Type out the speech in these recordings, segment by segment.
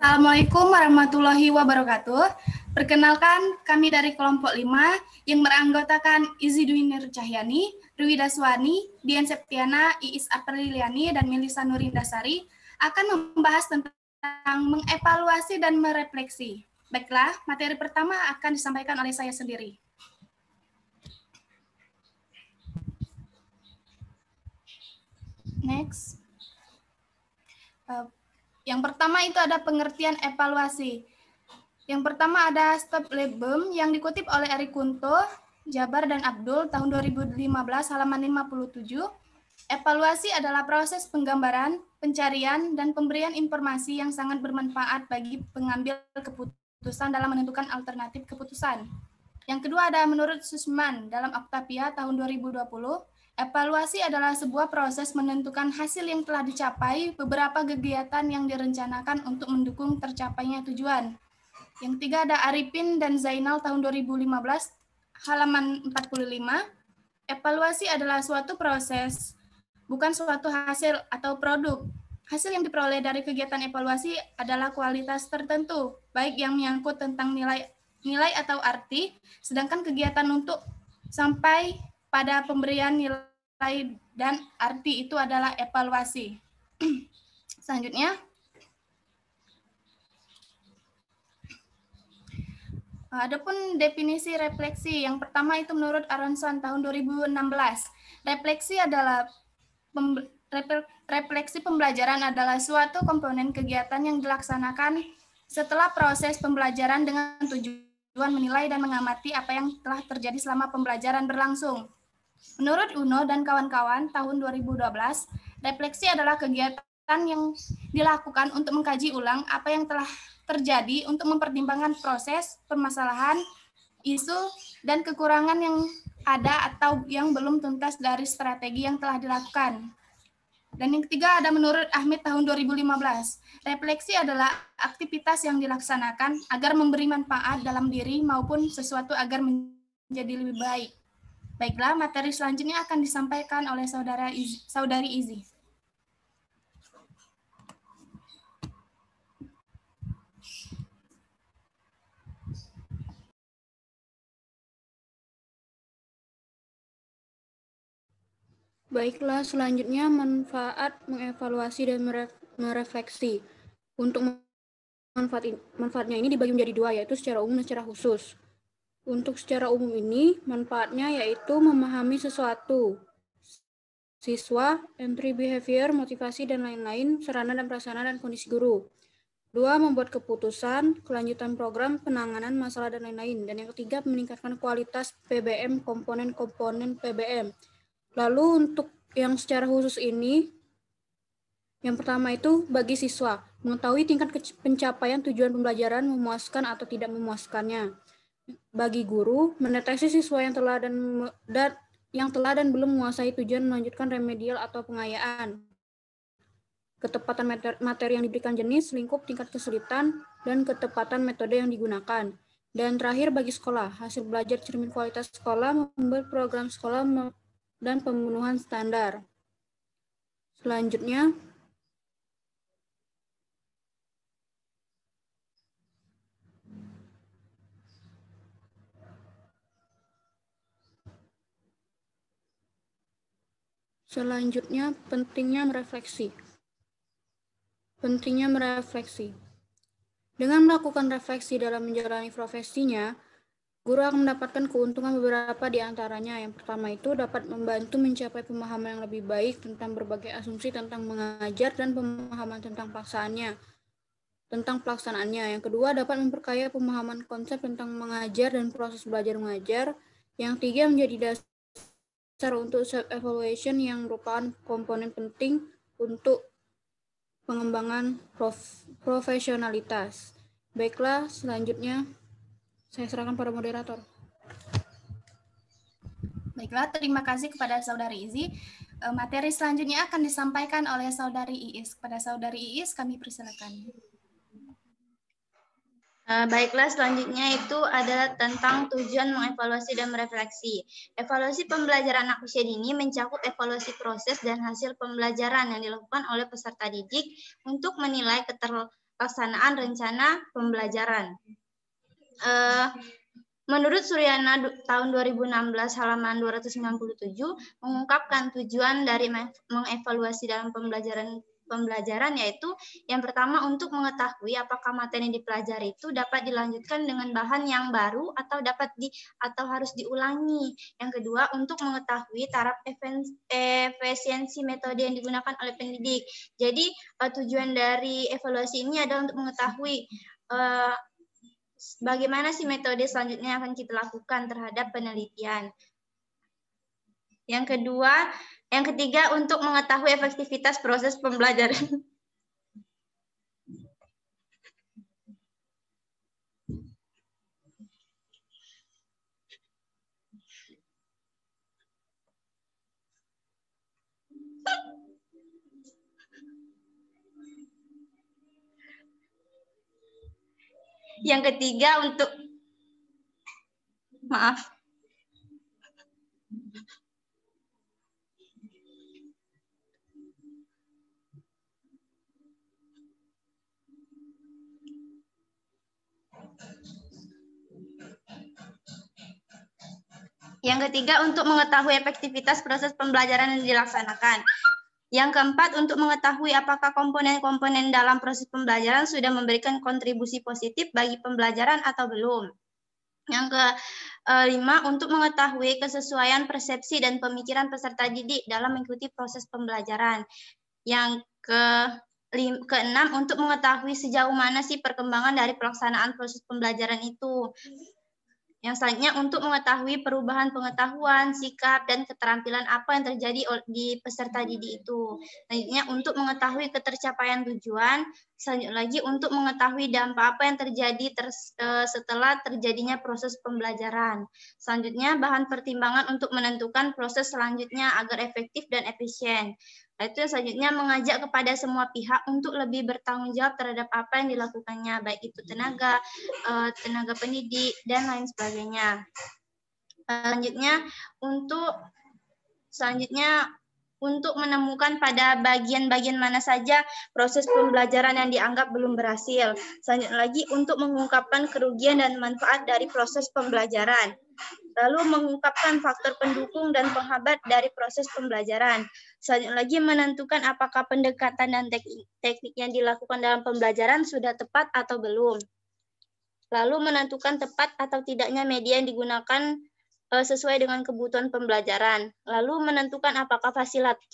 Assalamualaikum warahmatullahi wabarakatuh. Perkenalkan, kami dari kelompok 5 yang beranggotakan Izi Dwi Nur Cahyani, Rwi Daswani, Dian Septiana, Iis Apriliani, dan Melisa Nurindasari akan membahas tentang mengevaluasi dan merefleksi. Baiklah, materi pertama akan disampaikan oleh saya sendiri. Next. Yang pertama itu ada pengertian evaluasi. Yang pertama ada Stop Lebem yang dikutip oleh Eri Kunto, Jabar dan Abdul tahun 2015 halaman 57. Evaluasi adalah proses penggambaran, pencarian, dan pemberian informasi yang sangat bermanfaat bagi pengambil keputusan dalam menentukan alternatif keputusan. Yang kedua ada menurut Sussman dalam Octavia tahun 2020, evaluasi adalah sebuah proses menentukan hasil yang telah dicapai, beberapa kegiatan yang direncanakan untuk mendukung tercapainya tujuan. Yang tiga ada Arifin dan Zainal tahun 2015, halaman 45. Evaluasi adalah suatu proses, bukan suatu hasil atau produk. Hasil yang diperoleh dari kegiatan evaluasi adalah kualitas tertentu, baik yang menyangkut tentang nilai atau arti, sedangkan kegiatan untuk sampai pada pemberian nilai dan arti itu adalah evaluasi. Selanjutnya, adapun definisi refleksi, yang pertama itu menurut Aronson tahun 2016. Refleksi adalah refleksi pembelajaran adalah suatu komponen kegiatan yang dilaksanakan setelah proses pembelajaran dengan tujuan menilai dan mengamati apa yang telah terjadi selama pembelajaran berlangsung. Menurut Uno dan kawan-kawan tahun 2012, refleksi adalah kegiatan yang dilakukan untuk mengkaji ulang apa yang telah terjadi untuk mempertimbangkan proses, permasalahan, isu, dan kekurangan yang ada atau yang belum tuntas dari strategi yang telah dilakukan. Dan yang ketiga ada menurut Ahmed tahun 2015. Refleksi adalah aktivitas yang dilaksanakan agar memberi manfaat dalam diri maupun sesuatu agar menjadi lebih baik. Baiklah, materi selanjutnya akan disampaikan oleh Saudari Izi. Baiklah, selanjutnya manfaat mengevaluasi dan merefleksi. Untuk manfaatnya ini dibagi menjadi dua, yaitu secara umum dan secara khusus. Untuk secara umum ini, manfaatnya yaitu memahami sesuatu, siswa, entry behavior, motivasi, dan lain-lain, sarana dan prasarana dan kondisi guru. Dua, membuat keputusan, kelanjutan program, penanganan masalah, dan lain-lain. Dan yang ketiga, meningkatkan kualitas PBM, komponen-komponen PBM. Lalu untuk yang secara khusus ini, yang pertama itu bagi siswa, mengetahui tingkat pencapaian tujuan pembelajaran memuaskan atau tidak memuaskannya. Bagi guru, mendeteksi siswa yang telah dan belum menguasai tujuan melanjutkan remedial atau pengayaan. Ketepatan materi yang diberikan jenis, lingkup, tingkat kesulitan, dan ketepatan metode yang digunakan. Dan terakhir bagi sekolah, hasil belajar cermin kualitas sekolah, membuat program sekolah dan pemenuhan standar. Selanjutnya, pentingnya merefleksi. Dengan melakukan refleksi dalam menjalani profesinya, guru akan mendapatkan keuntungan beberapa di antaranya. Yang pertama itu dapat membantu mencapai pemahaman yang lebih baik tentang berbagai asumsi tentang mengajar dan pemahaman tentang pelaksanaannya. Yang kedua dapat memperkaya pemahaman konsep tentang mengajar dan proses belajar mengajar. Yang tiga menjadi dasar untuk self-evaluation yang merupakan komponen penting untuk pengembangan profesionalitas. Baiklah, selanjutnya saya serahkan pada moderator. Baiklah, terima kasih kepada Saudari Izi. Materi selanjutnya akan disampaikan oleh Saudari Iis. Kepada Saudari Iis, kami persilakan. Baiklah, selanjutnya itu adalah tentang tujuan mengevaluasi dan merefleksi. Evaluasi pembelajaran anak usia dini mencakup evaluasi proses dan hasil pembelajaran yang dilakukan oleh peserta didik untuk menilai pelaksanaan rencana pembelajaran. Menurut Suryana tahun 2016 halaman 297 mengungkapkan tujuan dari mengevaluasi dalam pembelajaran yaitu yang pertama untuk mengetahui apakah materi yang dipelajari itu dapat dilanjutkan dengan bahan yang baru atau atau harus diulangi. Yang kedua untuk mengetahui taraf efisiensi metode yang digunakan oleh pendidik. Jadi tujuan dari evaluasi ini adalah untuk mengetahui bagaimana sih metode selanjutnya yang akan kita lakukan terhadap penelitian. Yang ketiga untuk mengetahui efektivitas proses pembelajaran. Yang ketiga untuk mengetahui efektivitas proses pembelajaran yang dilaksanakan. Yang keempat, untuk mengetahui apakah komponen-komponen dalam proses pembelajaran sudah memberikan kontribusi positif bagi pembelajaran atau belum. Yang kelima, untuk mengetahui kesesuaian persepsi dan pemikiran peserta didik dalam mengikuti proses pembelajaran. Yang keenam, untuk mengetahui sejauh mana sih perkembangan dari pelaksanaan proses pembelajaran itu. Yang selanjutnya untuk mengetahui perubahan pengetahuan, sikap, dan keterampilan apa yang terjadi di peserta didik itu. Selanjutnya untuk mengetahui ketercapaian tujuan. Selanjutnya lagi untuk mengetahui dampak apa yang terjadi setelah terjadinya proses pembelajaran. Selanjutnya bahan pertimbangan untuk menentukan proses selanjutnya agar efektif dan efisien. Itu selanjutnya mengajak kepada semua pihak untuk lebih bertanggung jawab terhadap apa yang dilakukannya, baik itu tenaga pendidik, dan lain sebagainya. Selanjutnya untuk menemukan pada bagian-bagian mana saja proses pembelajaran yang dianggap belum berhasil. Selanjutnya lagi untuk mengungkapkan kerugian dan manfaat dari proses pembelajaran. Lalu mengungkapkan faktor pendukung dan penghambat dari proses pembelajaran. Selanjutnya lagi menentukan apakah pendekatan dan teknik yang dilakukan dalam pembelajaran sudah tepat atau belum. Lalu menentukan tepat atau tidaknya media yang digunakan sesuai dengan kebutuhan pembelajaran. Lalu menentukan apakah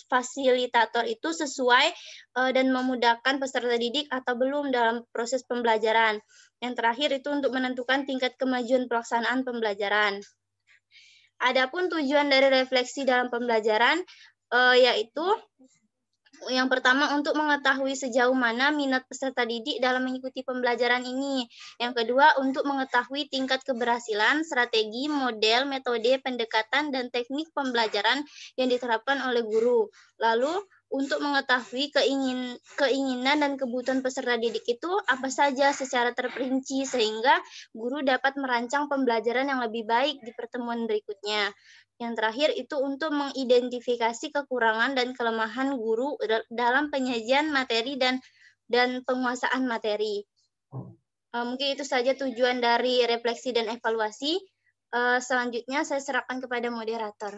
fasilitator itu sesuai dan memudahkan peserta didik atau belum dalam proses pembelajaran. Yang terakhir itu untuk menentukan tingkat kemajuan pelaksanaan pembelajaran. Adapun tujuan dari refleksi dalam pembelajaran yaitu yang pertama untuk mengetahui sejauh mana minat peserta didik dalam mengikuti pembelajaran ini. Yang kedua untuk mengetahui tingkat keberhasilan, strategi, model, metode, pendekatan, dan teknik pembelajaran yang diterapkan oleh guru. Lalu untuk mengetahui keinginan dan kebutuhan peserta didik itu apa saja secara terperinci sehingga guru dapat merancang pembelajaran yang lebih baik di pertemuan berikutnya. Yang terakhir itu untuk mengidentifikasi kekurangan dan kelemahan guru dalam penyajian materi dan penguasaan materi. Mungkin itu saja tujuan dari refleksi dan evaluasi. Selanjutnya saya serahkan kepada moderator.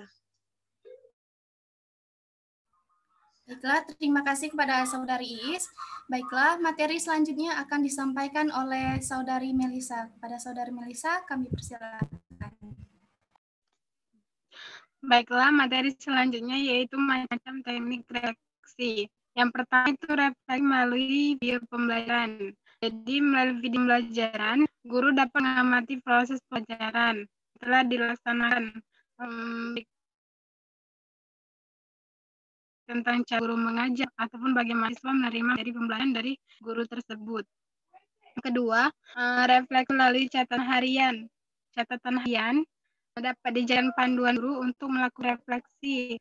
Baiklah, terima kasih kepada Saudari Iis. Baiklah, materi selanjutnya akan disampaikan oleh Saudari Melisa. Kepada Saudari Melisa, kami persilakan. Baiklah, materi selanjutnya yaitu macam teknik refleksi. Yang pertama itu refleksi melalui video pembelajaran. Jadi melalui video pembelajaran, guru dapat mengamati proses pelajaran setelah dilaksanakan tentang cara guru mengajar ataupun bagaimana siswa menerima dari pembelajaran dari guru tersebut. Kedua, refleksi melalui catatan harian. Catatan harian dapat dijadikan panduan guru untuk melakukan refleksi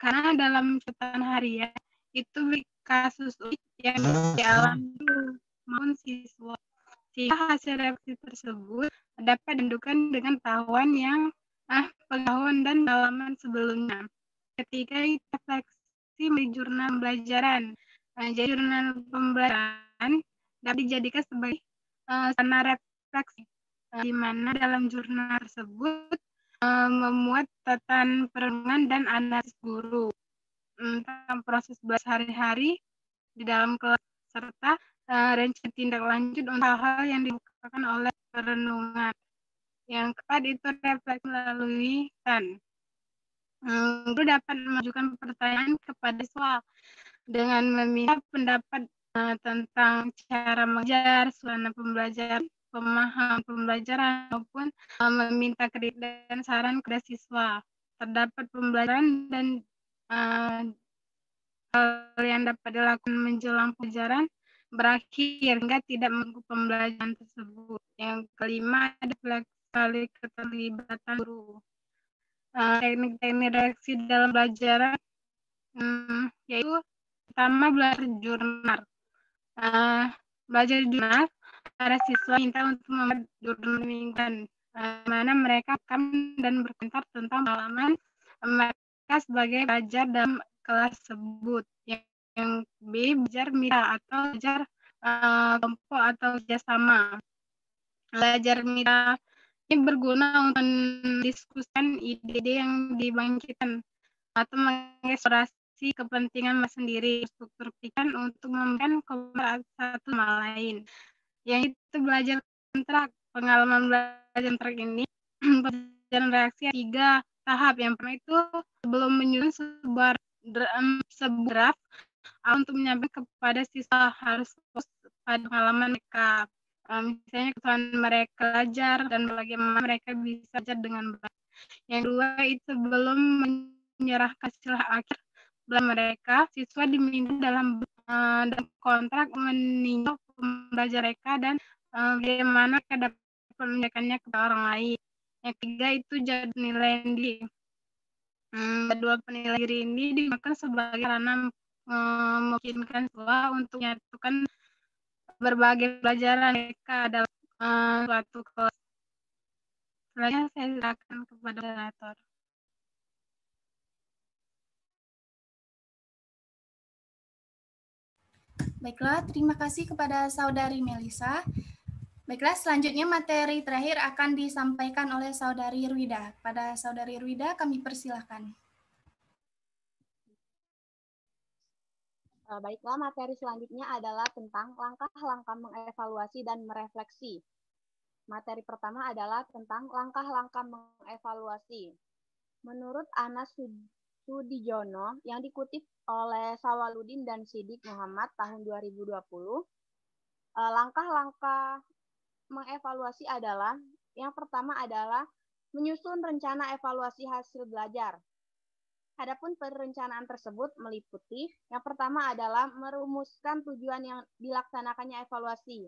karena dalam catatan harian itu kasus yang dialami maupun siswa, sehingga hasil refleksi tersebut dapat ditunjukkan dengan pengetahuan dan pengalaman sebelumnya. Ketika refleksi di jurnal pembelajaran, jadi jurnal pembelajaran dapat dijadikan sebagai sarana refleksi, di mana dalam jurnal tersebut memuat catatan perenungan dan analisis guru tentang proses belajar sehari-hari di dalam kelas serta rencana tindak lanjut untuk hal-hal yang dilakukan oleh perenungan. Yang keempat itu refleksi melalui guru dapat mengajukan pertanyaan kepada siswa dengan meminta pendapat tentang cara mengajar, suasana pembelajaran, pemahaman pembelajaran, maupun meminta kritik dan saran kepada siswa. Terdapat pembelajaran dan hal yang dapat dilakukan menjelang pelajaran berakhir hingga tidak mengganggu pembelajaran tersebut. Yang kelima ada fleksibel keterlibatan guru. Teknik-teknik reaksi dalam pelajaran yaitu pertama belajar jurnal. Belajar jurnal, para siswa minta untuk membuat jurnal mingguan, mana mereka akan dan berkomentar tentang pengalaman mereka sebagai pelajar dalam kelas tersebut. Yang B, belajar mitra atau belajar kelompok atau kerjasama. Belajar mitra ini berguna untuk mendiskusikan ide-ide yang dibangkitkan atau mengeksplorasi kepentingan sendiri, struktur pikiran untuk memberikan komentar satu sama lain. Yang itu belajar kontrak. Pengalaman belajar kontrak ini pelajaran reaksi 3 tahap. Yang pertama itu sebelum menyusun sebuah draft untuk menyampaikan kepada siswa harus pada pengalaman mereka. Misalnya kesulitan mereka belajar dan bagaimana mereka bisa belajar dengan baik. Yang kedua itu belum menyerahkan hasil akhir belajar mereka, siswa diminta dalam kontrak meninjau pembelajaran mereka dan bagaimana mereka dapat menyampaikannya kepada orang lain. Yang ketiga itu jadwal penilaian diri. Jadwal penilaian diri ini digunakan sebagai sarana memungkinkan siswa untuk menyatukan berbagai pelajaran mereka dalam suatu kelas. Selanjutnya saya silakan kepada moderator. Baiklah, terima kasih kepada Saudari Melisa. Baiklah, selanjutnya materi terakhir akan disampaikan oleh Saudari Ruida. Pada Saudari Ruida, kami persilahkan. Baiklah, materi selanjutnya adalah tentang langkah-langkah mengevaluasi dan merefleksi. Materi pertama adalah tentang langkah-langkah mengevaluasi. Menurut Anas Sudijono yang dikutip oleh Sawaludin dan Sidik Muhammad tahun 2020, langkah-langkah mengevaluasi adalah yang pertama adalah menyusun rencana evaluasi hasil belajar. Adapun perencanaan tersebut meliputi yang pertama adalah merumuskan tujuan yang dilaksanakannya evaluasi,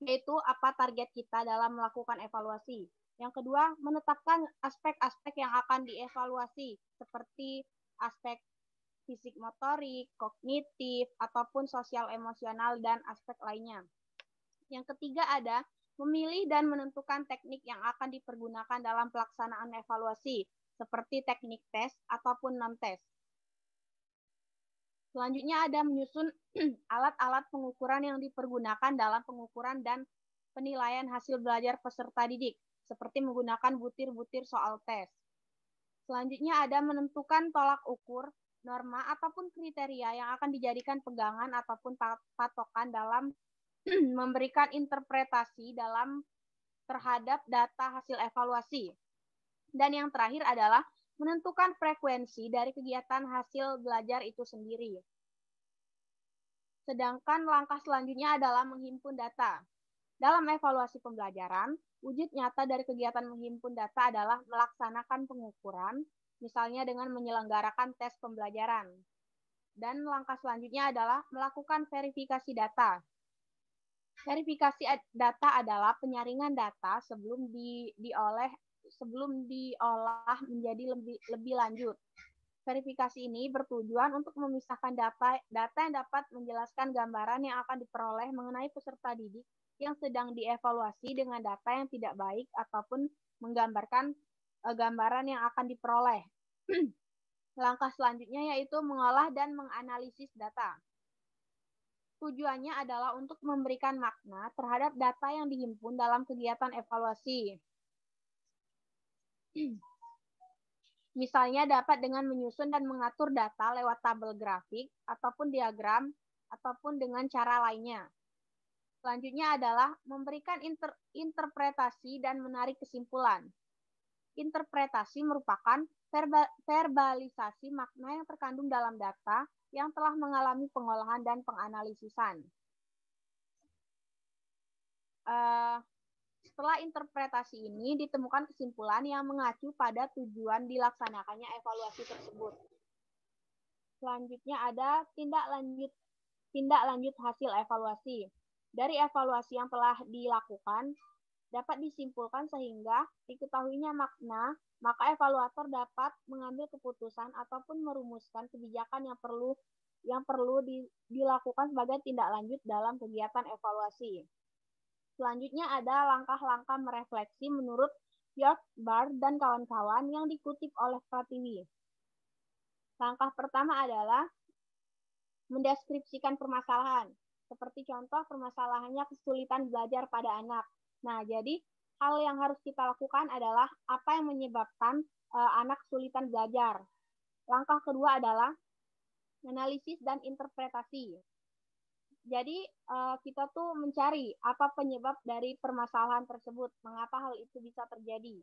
yaitu apa target kita dalam melakukan evaluasi. Yang kedua, menetapkan aspek-aspek yang akan dievaluasi, seperti aspek fisik motorik, kognitif, ataupun sosial emosional, dan aspek lainnya. Yang ketiga ada memilih dan menentukan teknik yang akan dipergunakan dalam pelaksanaan evaluasi, seperti teknik tes ataupun non-tes. Selanjutnya ada menyusun alat-alat pengukuran yang dipergunakan dalam pengukuran dan penilaian hasil belajar peserta didik, seperti menggunakan butir-butir soal tes. Selanjutnya ada menentukan tolak ukur, norma, ataupun kriteria yang akan dijadikan pegangan ataupun patokan dalam memberikan interpretasi dalam terhadap data hasil evaluasi. Dan yang terakhir adalah menentukan frekuensi dari kegiatan hasil belajar itu sendiri. Sedangkan langkah selanjutnya adalah menghimpun data. Dalam evaluasi pembelajaran, wujud nyata dari kegiatan menghimpun data adalah melaksanakan pengukuran, misalnya dengan menyelenggarakan tes pembelajaran. Dan langkah selanjutnya adalah melakukan verifikasi data. Verifikasi data adalah penyaringan data sebelum diolah menjadi lebih lanjut. Verifikasi ini bertujuan untuk memisahkan data yang dapat menjelaskan gambaran yang akan diperoleh mengenai peserta didik yang sedang dievaluasi dengan data yang tidak baik ataupun menggambarkan gambaran yang akan diperoleh. Langkah selanjutnya yaitu mengolah dan menganalisis data. tujuannya adalah untuk memberikan makna terhadap data yang dihimpun dalam kegiatan evaluasi. Misalnya dapat dengan menyusun dan mengatur data lewat tabel grafik ataupun diagram ataupun dengan cara lainnya. Selanjutnya adalah memberikan interpretasi dan menarik kesimpulan. Interpretasi merupakan verbalisasi makna yang terkandung dalam data yang telah mengalami pengolahan dan penganalisisan. Setelah interpretasi ini ditemukan kesimpulan yang mengacu pada tujuan dilaksanakannya evaluasi tersebut. Selanjutnya ada tindak lanjut hasil evaluasi. Dari evaluasi yang telah dilakukan dapat disimpulkan sehingga diketahuinya makna, maka evaluator dapat mengambil keputusan ataupun merumuskan kebijakan yang perlu dilakukan sebagai tindak lanjut dalam kegiatan evaluasi. Selanjutnya ada langkah-langkah merefleksi menurut Bjork dan kawan-kawan yang dikutip oleh Pratiwi. Langkah pertama adalah mendeskripsikan permasalahan. Seperti contoh permasalahannya kesulitan belajar pada anak. Nah, jadi hal yang harus kita lakukan adalah apa yang menyebabkan anak kesulitan belajar. Langkah kedua adalah analisis dan interpretasi. Jadi kita tuh mencari apa penyebab dari permasalahan tersebut, mengapa hal itu bisa terjadi.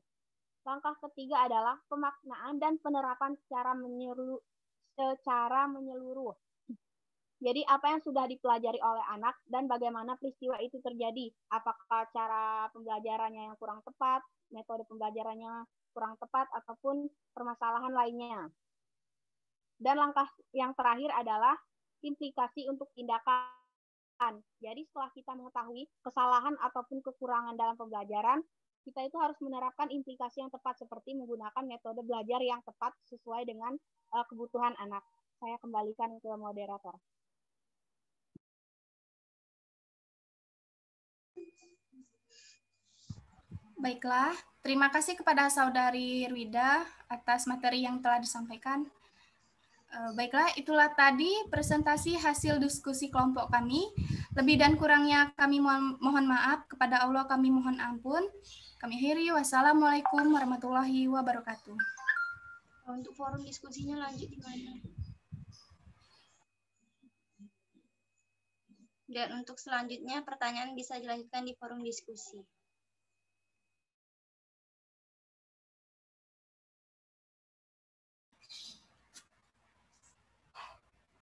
Langkah ketiga adalah pemaknaan dan penerapan secara menyeluruh. Jadi apa yang sudah dipelajari oleh anak dan bagaimana peristiwa itu terjadi. Apakah cara pembelajarannya yang kurang tepat, metode pembelajarannya kurang tepat, ataupun permasalahan lainnya. Dan langkah yang terakhir adalah implikasi untuk tindakan. Jadi setelah kita mengetahui kesalahan ataupun kekurangan dalam pembelajaran, kita itu harus menerapkan implikasi yang tepat seperti menggunakan metode belajar yang tepat sesuai dengan kebutuhan anak. Saya kembalikan ke moderator. Baiklah, terima kasih kepada Saudari Rwida atas materi yang telah disampaikan. Baiklah, itulah tadi presentasi hasil diskusi kelompok kami. Lebih dan kurangnya kami mohon maaf, kepada Allah kami mohon ampun. Kami akhiri, wassalamualaikum warahmatullahi wabarakatuh. Untuk forum diskusinya lanjut di mana? Dan untuk selanjutnya pertanyaan bisa dilanjutkan di forum diskusi.